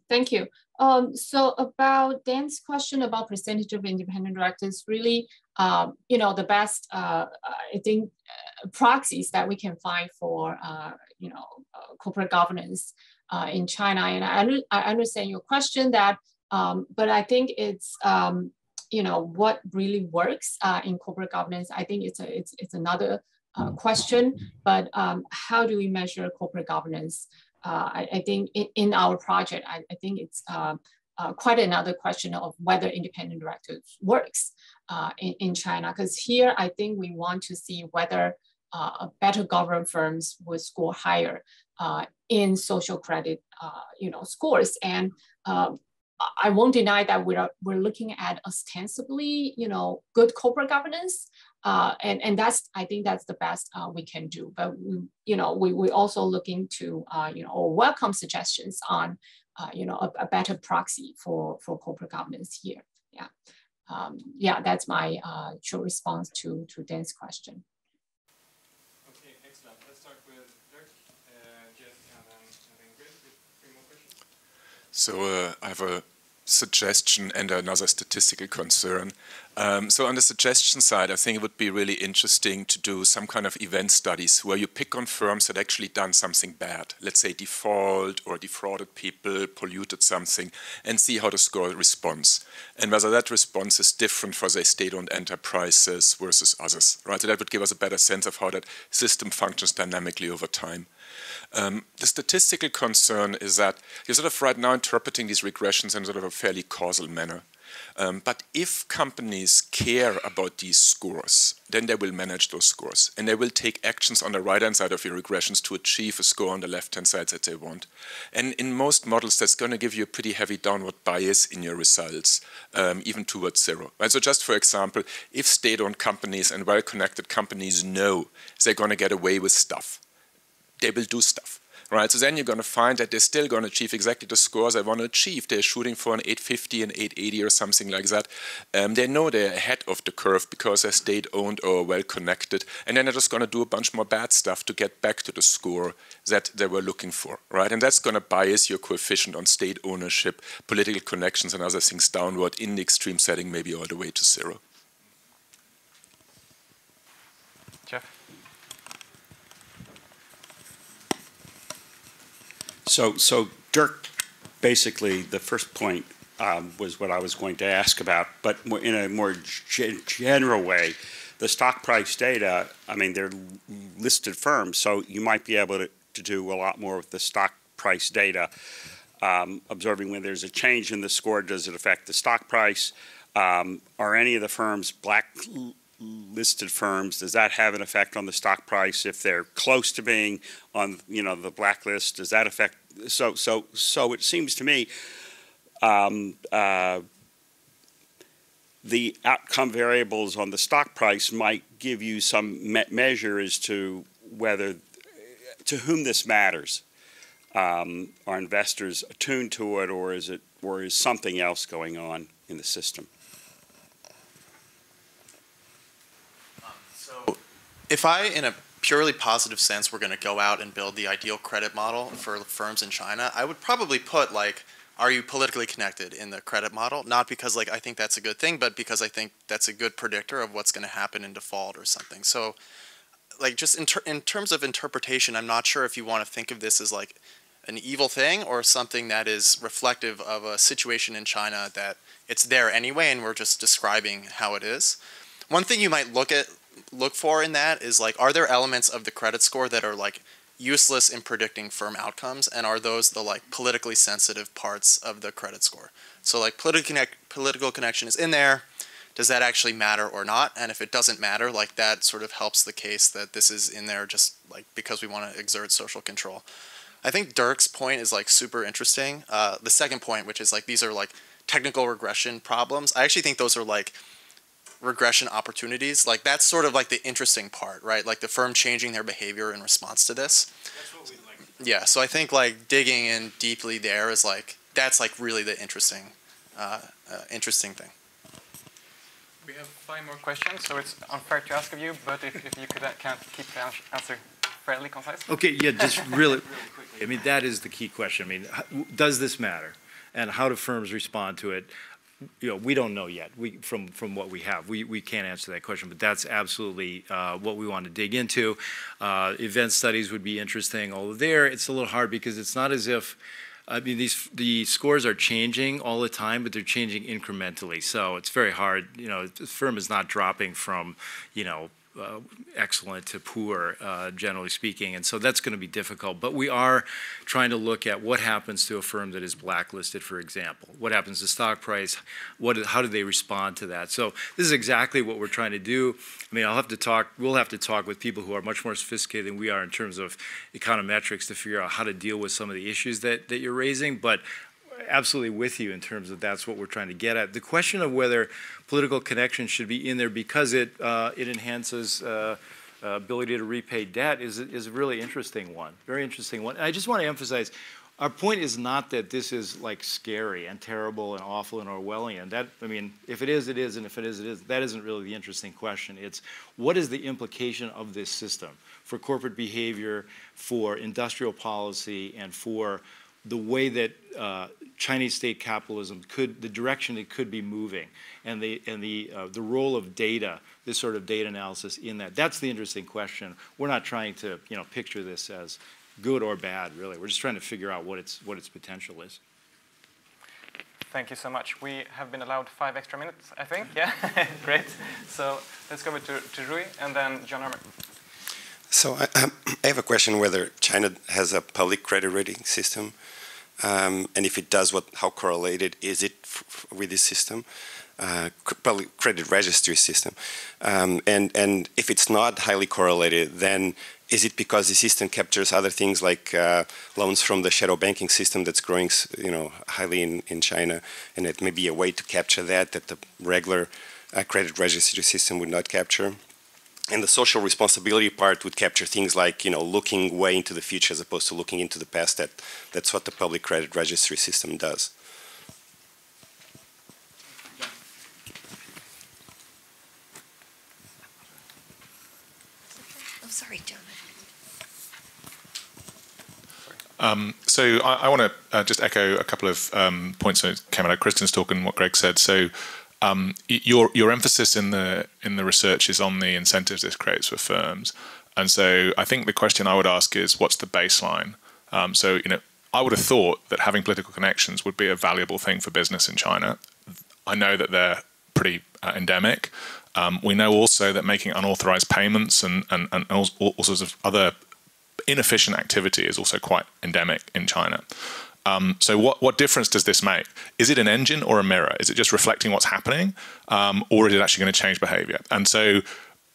Thank you. So about Dan's question about percentage of independent directors, really, you know, the best, I think, proxies that we can find for, you know, corporate governance in China. And I understand your question that, but I think it's, you know, what really works in corporate governance. I think it's another question, but how do we measure corporate governance? I think in our project, I think it's quite another question of whether independent directors works in China. Because here, I think we want to see whether better governed firms would score higher in social credit, you know, scores. And I won't deny that we're looking at ostensibly, you know, good corporate governance. And that's, I think that's the best we can do. But we also looking to or welcome suggestions on a better proxy for corporate governance here. Yeah, that's my short response to Dan's question. Okay, excellent. Let's start with Dirk, Jeff, and then Greg with 3 more questions. So I have a suggestion and another statistical concern. So on the suggestion side, I think it would be really interesting to do some kind of event studies where you pick on firms that actually done something bad, let's say default or defrauded people, polluted something, and see how the score responds. And whether that response is different for, say, state-owned enterprises versus others, right? So that would give us a better sense of how that system functions dynamically over time. The statistical concern is that you're sort of right now interpreting these regressions in sort of a fairly causal manner. But if companies care about these scores, then they will manage those scores. And they will take actions on the right-hand side of your regressions to achieve a score on the left-hand side that they want. And in most models, that's going to give you a pretty heavy downward bias in your results, even towards 0. Right? So just for example, if state-owned companies and well-connected companies know they're going to get away with stuff, they will do stuff, right? So then you're going to find that they're still going to achieve exactly the scores they want to achieve. They're shooting for an 850 and 880 or something like that. They know they're ahead of the curve because they're state-owned or well-connected, and then they're just going to do a bunch more bad stuff to get back to the score that they were looking for, right? And that's going to bias your coefficient on state ownership, political connections, and other things downward in the extreme setting, maybe all the way to 0. Jeff? So Dirk, basically the first point was what I was going to ask about, but in a more general way, the stock price data, I mean, they're listed firms, so you might be able to do a lot more with the stock price data, observing when there's a change in the score, does it affect the stock price? Are any of the firms blacklisted firms? Does that have an effect on the stock price? If they're close to being on, the blacklist, does that affect? So it seems to me the outcome variables on the stock price might give you some measure as to to whom this matters. Are investors attuned to it, or is something else going on in the system? So if in a purely positive sense, we're going to go out and build the ideal credit model for firms in China, I would probably put, are you politically connected in the credit model? Not because, I think that's a good thing, but because I think that's a good predictor of what's going to happen in default or something. So, just in terms of interpretation, I'm not sure if you want to think of this as, an evil thing or something that is reflective of a situation in China that it's there anyway and we're just describing how it is. One thing you might look for in that is, are there elements of the credit score that are useless in predicting firm outcomes, and are those the politically sensitive parts of the credit score? So political connection is in there. Does that actually matter or not? And if it doesn't matter, that sort of helps the case that this is in there just because we want to exert social control. I think Dirk's point is super interesting. The second point, which is these are technical regression problems. I actually think those are regression opportunities. That's sort of the interesting part, right? The firm changing their behavior in response to this. That's what we'd like. Yeah, so I think digging in deeply there is that's really the interesting thing. We have 5 more questions, so it's unfair to ask of you, but if you can't keep the answer fairly concise. Okay, yeah, just really quickly. I mean, that is the key question. I mean, does this matter? And how do firms respond to it? We don't know yet. From what we have, we can't answer that question. But that's absolutely what we want to dig into. Event studies would be interesting. Although it's a little hard because it's not as if, the scores are changing all the time, but they're changing incrementally. So it's very hard. The firm is not dropping from, excellent to poor, generally speaking. And so that's going to be difficult. But we are trying to look at what happens to a firm that is blacklisted, for example. What happens to stock price? How do they respond to that? So this is exactly what we're trying to do. I mean, we'll have to talk with people who are much more sophisticated than we are in terms of econometrics to figure out how to deal with some of the issues that you're raising. But absolutely with you in terms of that's what we're trying to get at. The question of whether political connection should be in there because it enhances ability to repay debt is a really interesting one, very interesting one. And I just want to emphasize, our point is not that this is like scary and terrible and awful and Orwellian. That, I mean, if it is, it is, and if it is, it is. That isn't really the interesting question. It's what is the implication of this system for corporate behavior, for industrial policy, and for the way that Chinese state capitalism could, the direction it could be moving, and the role of data, this sort of data analysis in that. That's the interesting question. We're not trying to, you know, picture this as good or bad, really. We're just trying to figure out what its potential is. Thank you so much. We have been allowed 5 extra minutes, I think. Yeah, great. So let's go over to Rui and then John Harmer. So I have a question whether China has a public credit rating system, and if it does, how correlated is it with this system, public credit registry system, and if it's not highly correlated, then is it because the system captures other things like loans from the shadow banking system that's growing, you know, highly in China, and it may be a way to capture that the regular credit registry system would not capture? And the social responsibility part would capture things like, you know, looking way into the future as opposed to looking into the past. That's what the public credit registry system does. Oh, sorry, John. So I want to just echo a couple of points that came out of Kristin's talk and what Greg said. So your emphasis in the research is on the incentives this creates for firms, and so I think the question I would ask is, what's the baseline? So, you know, I would have thought that having political connections would be a valuable thing for business in China. I know that they're pretty endemic. We know also that making unauthorized payments and all sorts of other inefficient activity is also quite endemic in China. So what difference does this make? Is it an engine or a mirror? Is it just reflecting what's happening, or is it actually going to change behavior? And so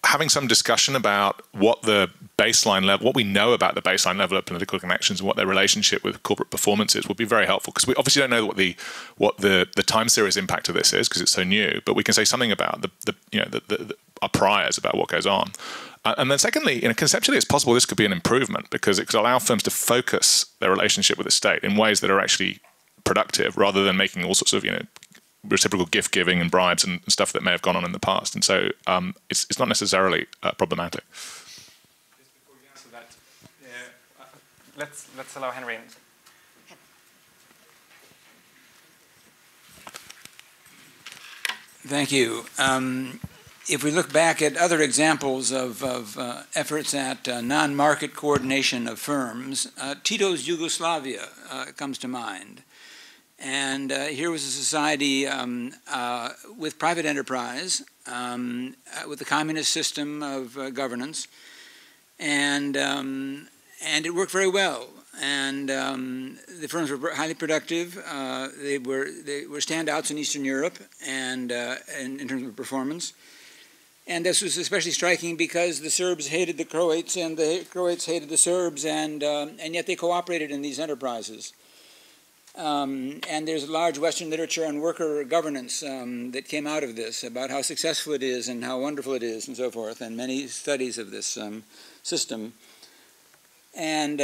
having some discussion about what the baseline level, what we know about the baseline level of political connections and what their relationship with corporate performance is would be very helpful, because we obviously don't know what the time series impact of this is because it's so new, but we can say something about our priors about what goes on. And then secondly, you know, conceptually it's possible this could be an improvement because it could allow firms to focus their relationship with the state in ways that are actually productive rather than making all sorts of, you know, reciprocal gift giving and bribes and stuff that may have gone on in the past. And so it's not necessarily problematic. Just before you answer that, let's allow Henry in. Thank you. If we look back at other examples of efforts at non-market coordination of firms, Tito's Yugoslavia comes to mind. And here was a society with private enterprise, with the communist system of governance, and it worked very well. And the firms were highly productive. They were standouts in Eastern Europe, and in terms of performance. And this was especially striking because the Serbs hated the Croats, and the Croats hated the Serbs, and yet they cooperated in these enterprises. And there's a large Western literature on worker governance that came out of this, about how successful it is and how wonderful it is and so forth, and many studies of this system. And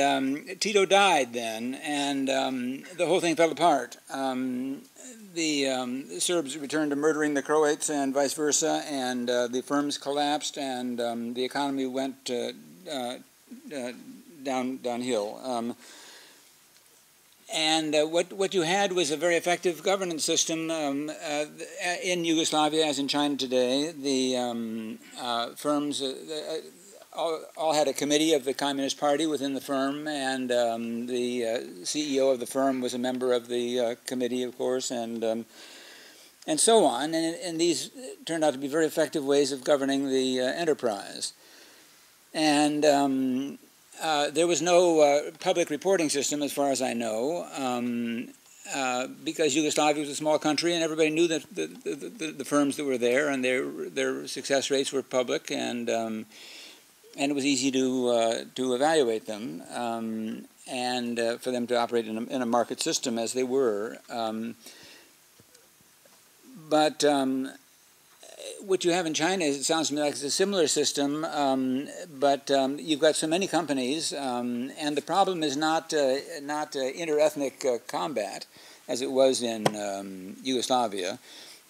Tito died then, and the whole thing fell apart. The Serbs returned to murdering the Croats and vice versa, and the firms collapsed, and the economy went downhill. And what you had was a very effective governance system in Yugoslavia, as in China today. The firms all had a committee of the Communist Party within the firm, and the CEO of the firm was a member of the committee, of course, and so on. And these turned out to be very effective ways of governing the enterprise. And there was no public reporting system, as far as I know, because Yugoslavia was a small country, and everybody knew that the firms that were there, and their success rates were public, and it was easy to evaluate them. and for them to operate in a market system as they were. But what you have in China, it sounds to me like it's a similar system, but you've got so many companies, and the problem is not inter-ethnic combat, as it was in Yugoslavia,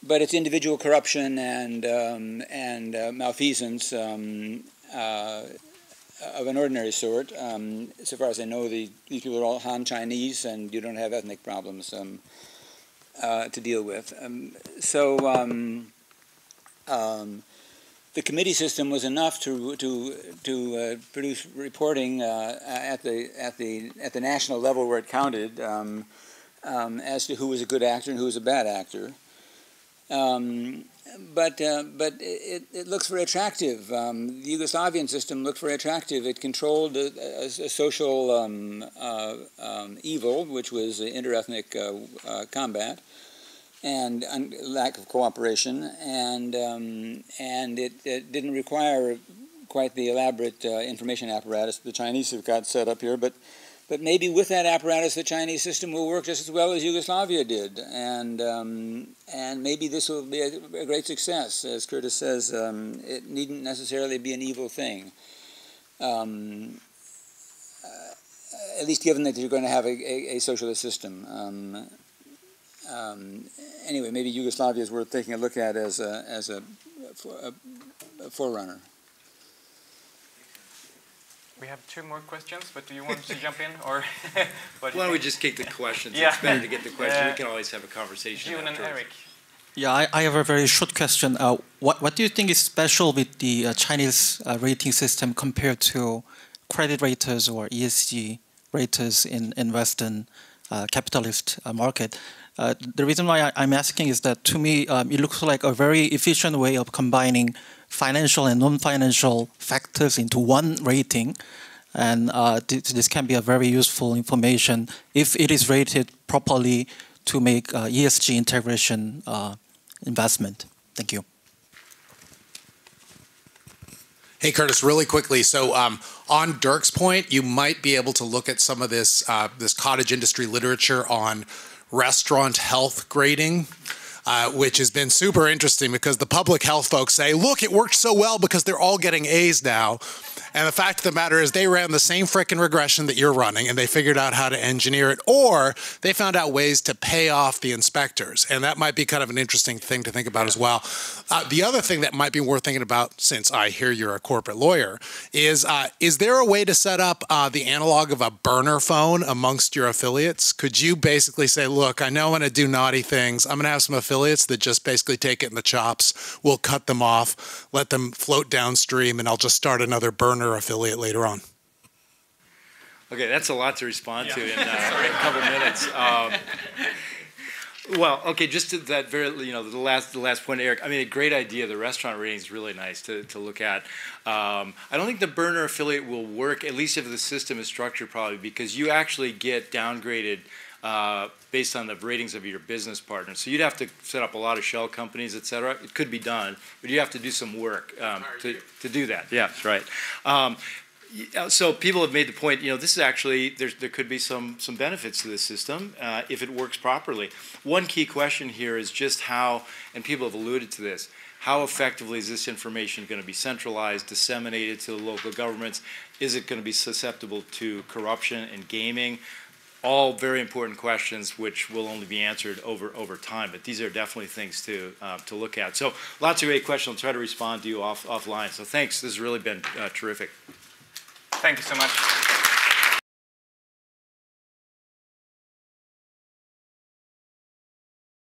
but it's individual corruption and malfeasance of an ordinary sort. So far as I know, these people are all Han Chinese, and you don't have ethnic problems to deal with. The committee system was enough to produce reporting at the national level where it counted as to who was a good actor and who was a bad actor. But it looks very attractive. The Yugoslavian system looked very attractive. It controlled a social evil, which was inter-ethnic combat and lack of cooperation, and it didn't require quite the elaborate information apparatus the Chinese have got set up here, but maybe with that apparatus, the Chinese system will work just as well as Yugoslavia did, and maybe this will be a great success. As Curtis says, it needn't necessarily be an evil thing. At least given that you're going to have a socialist system. Anyway, maybe Yugoslavia is worth taking a look at as a forerunner. We have 2 more questions, but do you want to jump in, or why don't we just take the questions? Yeah. It's better to get the questions. We can always have a conversation. June and Erik. Yeah, I have a very short question. What do you think is special with the Chinese rating system compared to credit raters or ESG raters in Western capitalist market? The reason why I'm asking is that, to me, it looks like a very efficient way of combining financial and non-financial factors into one rating, and this can be a very useful information if it is rated properly to make ESG integration investment. Thank you. Hey, Curtis, really quickly. So on Dirk's point, you might be able to look at some of this cottage industry literature on restaurant health grading, which has been super interesting because the public health folks say, look, it worked so well because they're all getting A's now. And the fact of the matter is they ran the same frickin' regression that you're running, and they figured out how to engineer it, or they found out ways to pay off the inspectors. And that might be kind of an interesting thing to think about as well. The other thing that might be worth thinking about, since I hear you're a corporate lawyer, is there a way to set up the analog of a burner phone amongst your affiliates? Could you basically say, look, I know I'm going to do naughty things. I'm going to have some affiliates that just basically take it in the chops. We'll cut them off, let them float downstream, and I'll just start another burner affiliate later on. Okay, that's a lot to respond to in a couple minutes. Well, okay, just to that very, the last point, Erik. I mean, a great idea. The restaurant rating is really nice to look at. I don't think the burner affiliate will work, at least if the system is structured properly, because you actually get downgraded based on the ratings of your business partners. So you'd have to set up a lot of shell companies, et cetera. It could be done, but you have to do some work to do that. Yeah, that's right. So people have made the point, this is actually, there could be some benefits to this system if it works properly. One key question here is just how, and people have alluded to this, how effectively is this information going to be centralized, disseminated to the local governments? Is it going to be susceptible to corruption and gaming? All very important questions which will only be answered over time, but these are definitely things to look at. So lots of great questions. I'll try to respond to you offline. So thanks. This has really been terrific. Thank you so much.